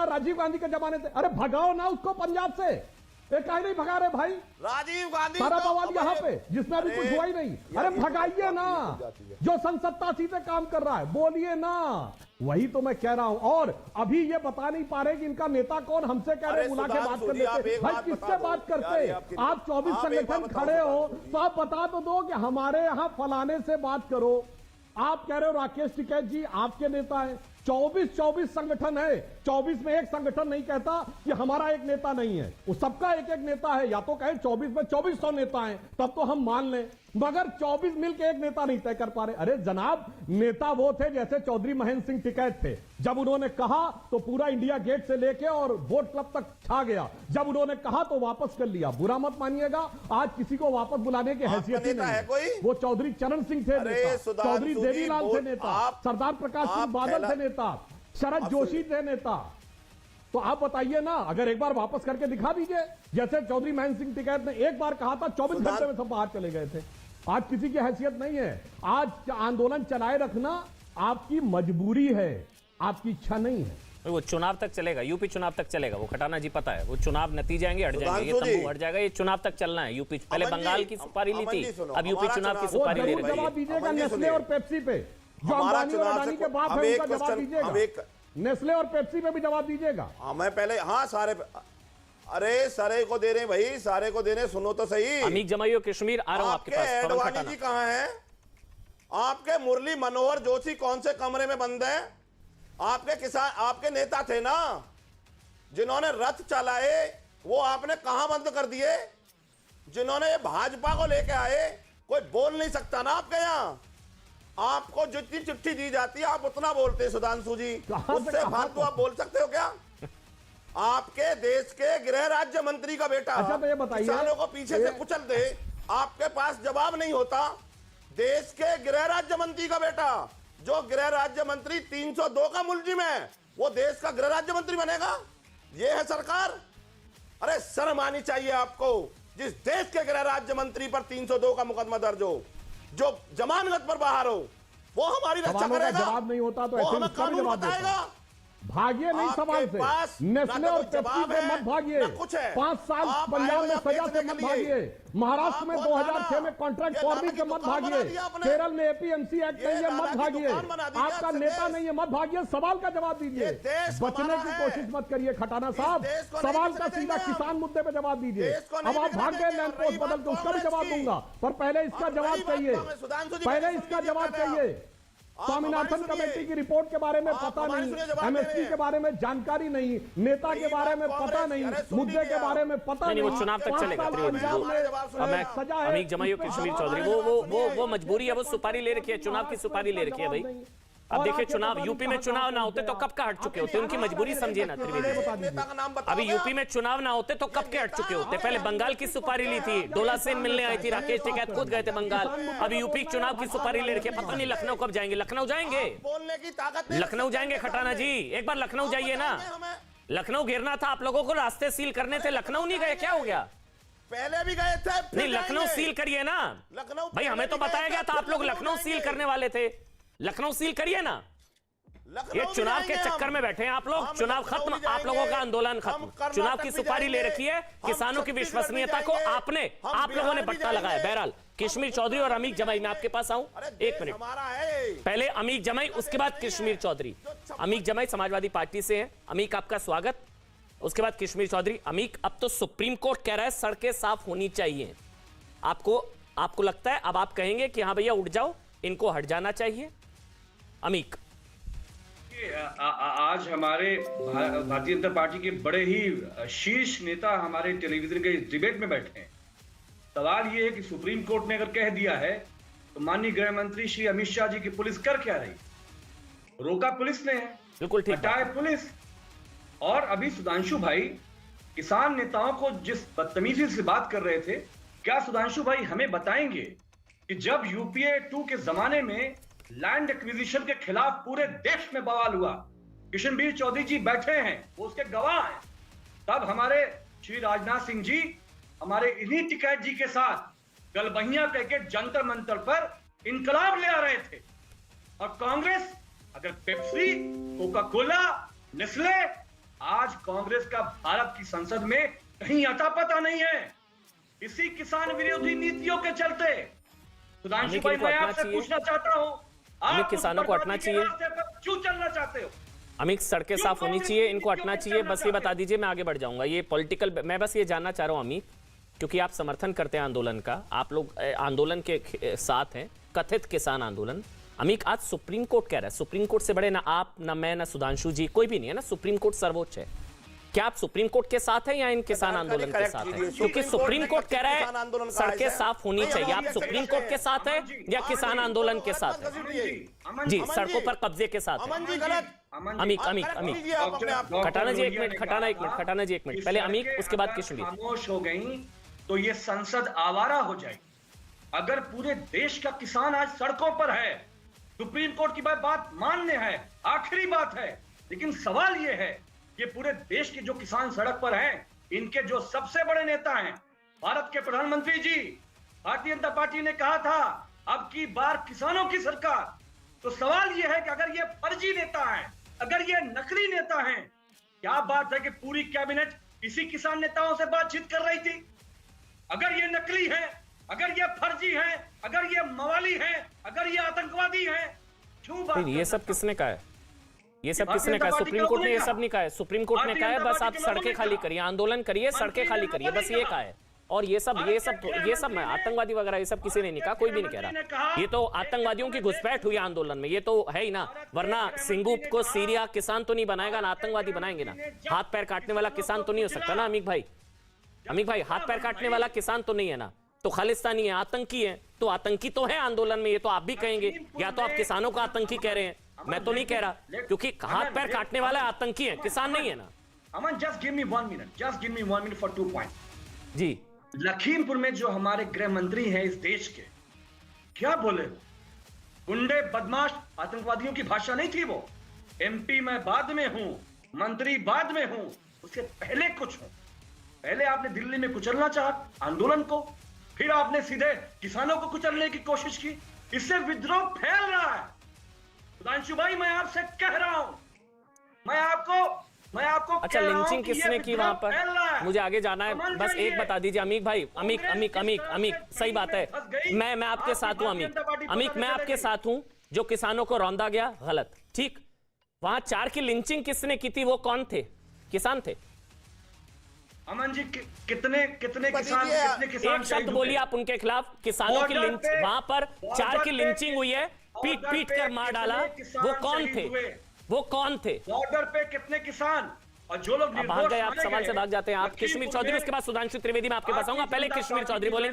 रहा है राजीव गांधी के जमाने से। अरे भगाओ ना उसको पंजाब से, एक काहे नहीं भगा रहे भाई? राजीव गांधी सारा बवाल यहाँ पे जिसमें अभी कुछ हुआ ही नहीं। अरे भगाइए ना, जो सन 87 से काम कर रहा है, बोलिए ना। वही तो मैं कह रहा हूं। और अभी ये बता नहीं पा रहे कि इनका नेता कौन, हमसे कह रहे बुला के बात कर लेते। भाई किससे बात करते? आप 24 संगठन खड़े हो तो आप बता तो दो कि हमारे यहां फलाने से बात करो। आप कह रहे हो राकेश टिकैत जी आपके नेता है। 24 संगठन है, 24 में एक संगठन नहीं कहता कि हमारा एक नेता नहीं है। वो सबका एक एक नेता है। या तो कहे 24 में 2400 नेता हैं, तब तो हम मान लें, मगर 24 मिलकर एक नेता नहीं तय कर पा रहे। अरे जनाब, नेता वो थे जैसे चौधरी महेंद्र सिंह टिकैत थे। जब उन्होंने कहा तो पूरा इंडिया गेट से लेके और वोट क्लब तक छा गया। जब उन्होंने कहा तो वापस कर लिया। बुरा मत मानिएगा, आज किसी को वापस बुलाने की हैसियत ही नहीं है कोई। वो चौधरी चरण सिंह थे नेता, चौधरी देवीलाल थे नेता, सरदार प्रकाश सिंह बादल थे नेता, शरद जोशी थे नेता। तो आप बताइए ना, अगर एक बार वापस करके दिखा दीजिए। जैसे चौधरी महेंद्र सिंह टिकैत ने एक बार कहा था, 24 घंटे में सब बाहर चले गए थे। आज किसी की हैसियत नहीं है। आज आंदोलन चलाए रखना आपकी मजबूरी है, आपकी इच्छा नहीं है। वो चुनाव तक चलेगा, यूपी चुनाव तक चलेगा। वो खटाना जी पता है, वो चुनाव नतीजे आएंगे हट जाएंगे, ये तंबू हट जाएगा। ये चुनाव तक चलना है। यूपी पहले बंगाल की सुपारी ली थी, अब यूपी चुनाव की सुपारी ले रही है। जवाब दीजिएगा नेस्ले और पेप्सी पे, जो अंबानी और अडानी के बाप है, उनका जवाब दीजिएगा। नेस्ले और पेप्सी पे भी जवाब दीजिएगा। मैं पहले सारे, अरे सारे को दे रहे भाई, सारे को दे रहे। सुनो तो सही। अमीक जमाई और कश्मीर आ रहा हूं आपके पास। एडवाणी जी कहां हैं? आपके मुरली मनोहर जोशी कौन से कमरे में बंद है? आपके किसान, आपके नेता थे ना जिन्होंने रथ चलाए, वो आपने कहां बंद कर दिए? जिन्होंने ये भाजपा को लेके आए, कोई बोल नहीं सकता ना आपके यहां। आपको जितनी चिट्ठी दी जाती है आप उतना बोलते हैं सुधांशु जी, उससे फालतू आप बोल सकते हो क्या? आपके देश के गृह राज्य मंत्री का बेटा किसानों को पीछे से कुचल दे, आपके पास जवाब नहीं होता। देश के गृह राज्य मंत्री का बेटा, जो गृह राज्य मंत्री 302 का मुलजिम है, वो देश का गृह राज्य मंत्री बनेगा? ये है सरकार? अरे शर्म आनी चाहिए आपको। जिस देश के गृह राज्य मंत्री पर 302 का मुकदमा दर्ज हो, जो जमानत पर बाहर हो, वो हमारी रक्षा करेगा? जवाब नहीं होता तो वो हमें कानून बताएगा? भागिए नहीं सवाल से। नेस्ले और पेप्सी से मत भागिए। 5 साल पंजाब में सजा से मत भागिए। महाराष्ट्र में 2006 में कॉन्ट्रैक्ट फॉर्मिंग से मत भागिए। केरल में एपीएमसी एक्ट नहीं है, मत भागिए। आपका नेता नहीं है, मत भागिए। सवाल का जवाब दीजिए। बचने की कोशिश मत करिए खटाना साहब। सवाल का सीधा किसान मुद्दे पे जवाब दीजिए। अब आप भाग गए लैंड पोस्ट बदल के, उसका भी जवाब दूंगा, पर पहले इसका जवाब चाहिए। पहले इसका जवाब चाहिए। स्वामीनाथन कमेटी की रिपोर्ट के बारे में पता नहीं, एमएसपी के बारे में जानकारी नहीं, नेता के बारे में पता नहीं, मुद्दे के बारे में पता नहीं। वो चुनाव तक चलेगा। अमीक जमाई और कश्मीर चौधरी, वो मजबूरी है, वो सुपारी ले रखी है, चुनाव की सुपारी ले रखी है भाई। अब देखिए, चुनाव यूपी में चुनाव ना होते तो कब का हट चुके होते, उनकी मजबूरी समझिए ना त्रिवेदी। अभी यूपी में चुनाव ना होते तो कब के हट चुके होते। पहले बंगाल की सुपारी ली थी, डोला सेन मिलने आई थी, राकेश टिकैत खुद गए थे बंगाल। अभी यूपी चुनाव की सुपारी ले रखी है, पता नहीं लखनऊ कब जाएंगे। लखनऊ जाएंगे, लखनऊ जाएंगे खटाना जी, एक बार लखनऊ जाइए ना। लखनऊ घेरना था आप लोगों को, रास्ते सील करने थे, लखनऊ नहीं गए, क्या हो गया? पहले भी गए थे। नहीं, लखनऊ सील करिए ना भाई, हमें तो बताया गया था आप लोग लखनऊ सील करने वाले थे। लखनऊ सील करिए ना। ये चुनाव के चक्कर में बैठे हैं आप लोग। चुनाव खत्म, आप लोगों का आंदोलन खत्म। चुनाव की सुपारी ले रखी है, किसानों की विश्वसनीयता को आप लोगों ने बट्टा लगाया। बहरहाल कश्मीर चौधरी और अमीक जमाई, मैं आपके पास आऊं, एक मिनट। पहले अमीक जमाई, उसके बाद कश्मीर चौधरी। अमीक जमाई समाजवादी पार्टी से हैं। अमीक, आपका स्वागत। उसके बाद कश्मीर चौधरी। अमीक, अब तो सुप्रीम कोर्ट कह रहा है सड़कें साफ होनी चाहिए। आपको लगता है अब आप कहेंगे कि हाँ भैया उठ जाओ, इनको हट जाना चाहिए? अमीक, आज हमारे भारतीय जनता पार्टी के बड़े ही शीर्ष नेता हमारे टेलीविजन के डिबेट में बैठे हैं। सवाल यह है कि सुप्रीम कोर्ट ने अगर कह दिया है तो माननीय गृह मंत्री श्री अमित शाह जी की पुलिस कर क्या रही? रोका पुलिस ने है, बिल्कुल ठीक, हटाए पुलिस। और अभी सुधांशु भाई किसान नेताओं को जिस बदतमीजी से बात कर रहे थे, क्या सुधांशु भाई हमें बताएंगे कि जब यूपीए 2 के जमाने में लैंड एक्विजिशन के खिलाफ पूरे देश में बवाल हुआ, किशनवीर चौधरी जी बैठे हैं, वो उसके गवाह हैं, तब हमारे श्री राजनाथ सिंह जी हमारे इन्हीं टिकैत जी के साथ गलबहियां कहकर जंतर मंतर पर इनकलाब ले आ रहे थे। और कांग्रेस अगर Pepsi, Coca Cola, Nestle Congress का भारत की संसद में कहीं अता पता नहीं है, इसी किसान विरोधी नीतियों के चलते। सुधांशु भाई, मैं आपसे पूछना चाहता हूं, आप किसानों को हटना चाहिए, क्यों चलना चाहते हो? अमित, सड़कें साफ होनी चाहिए, इनको हटना चाहिए, बस ये बता दीजिए, मैं आगे बढ़ जाऊंगा। ये पॉलिटिकल, मैं बस ये जानना चाह रहा हूं अमित, क्योंकि आप समर्थन करते हैं आंदोलन का, आप लोग आंदोलन के साथ हैं, कथित किसान आंदोलन। अमित, आज सुप्रीम कोर्ट कह रहा है, सुप्रीम कोर्ट से बड़े ना आप, ना मैं, ना सुधांशु जी, कोई भी नहीं है ना, सुप्रीम कोर्ट सर्वोच्च है। क्या आप सुप्रीम कोर्ट के साथ हैं या इन किसान आंदोलन के साथ हैं? क्योंकि सुप्रीम कोर्ट कह रहा है सड़कें साफ होनी चाहिए, आप सुप्रीम कोर्ट के साथ हैं या किसान आंदोलन के साथ हैं? जी, सड़कों पर कब्जे के साथ हैं। अमित, खटाना जी एक मिनट, खटाना जी एक मिनट, पहले अमित, उसके बाद किशोरी। खामोश हो गई तो ये संसद आवारा हो जाएगी। अगर पूरे देश का किसान आज सड़कों पर है, सुप्रीम कोर्ट की बात मान्य है, आखिरी बात है, लेकिन सवाल ये है, ये पूरे देश के जो किसान सड़क पर हैं, इनके जो सबसे बड़े नेता हैं, भारत के प्रधानमंत्री जी, भारतीय जनता पार्टी ने कहा था अब की बार किसानों की सरकार। तो सवाल यह है कि अगर ये फर्जी नेता हैं, अगर ये नकली नेता हैं, क्या बात है कि पूरी कैबिनेट इसी किसान नेताओं से बातचीत कर रही थी? अगर ये नकली है, अगर ये फर्जी है, अगर ये मवाली है, अगर ये आतंकवादी है, क्यों बात? ये सब किसने कहा है? ये सब किसने कहा? सुप्रीम कोर्ट ने ये सब नहीं कहा है, सुप्रीम कोर्ट ने कहा है बस आप सड़कें खाली करिए, आंदोलन करिए, सड़कें खाली करिए, बस ये कहा है। और ये सब मैं आतंकवादी वगैरह ये सब किसी ने नहीं कहा, कोई भी नहीं कह रहा। ये तो आतंकवादियों की घुसपैठ हुई आंदोलन में, ये तो है ही ना, वरना सिंगू को सीरिया किसान तो नहीं बनाएगा ना, आतंकवादी बनाएंगे ना। हाथ पैर काटने वाला किसान तो नहीं हो सकता ना अमित भाई, अमित भाई, हाथ पैर काटने वाला किसान तो नहीं है ना, तो खालिस्तानी है, आतंकी है, तो आतंकी तो है आंदोलन में, ये तो आप भी कहेंगे, या तो आप किसानों को आतंकी कह रहे हैं, मैं तो नहीं कह रहा, क्योंकि हाथ पैर काटने वाला आतंकी है, किसान नहीं है ना। अमन, just give me 1 minute for 2 points। जी, लखीमपुर में जो हमारे गृह मंत्री हैं इस देश के, क्या बोले वो? गुंडे, बदमाश, आतंकवादियों की भाषा नहीं थी वो। एमपी मैं बाद में हूं, मंत्री बाद में हूं, उससे पहले कुछ हूं। पहले आपने दिल्ली में कुचलना चाहा आंदोलन को, फिर आपने सीधे किसानों को कुचलने की कोशिश की, इससे विद्रोह फैल रहा है। सुधांशु भाई, मैं आपसे कह रहा हूं, मैं आपको अच्छा, लिंचिंग किसने की वहां पर? मुझे आगे जाना है, बस एक बता दीजिए अमीक भाई, अमीक, सही बात है, मैं आपके साथ हूं अमीक, मैं आपके साथ हूं, जो किसानों को रौंदा गया गलत, ठीक। वहां 4 की लिंचिंग किसने की थी, वो कौन थे? किसान थे। अमन जी, कितने किसान एक शब्द बोलिए आप उनके खिलाफ। किसानों की लिंच, वहां पर 4 की लिंचिंग हुई है, पीट कर मार डाला, वो कौन थे? बॉर्डर पे कितने किसान, और जो लोग भाग गए, आप सवाल से भाग जाते हैं। आप कश्मीर चौधरी, उसके बाद सुधांशु त्रिवेदी, मैं आपके पास आऊंगा, पहले कश्मीर चौधरी बोलेंगे।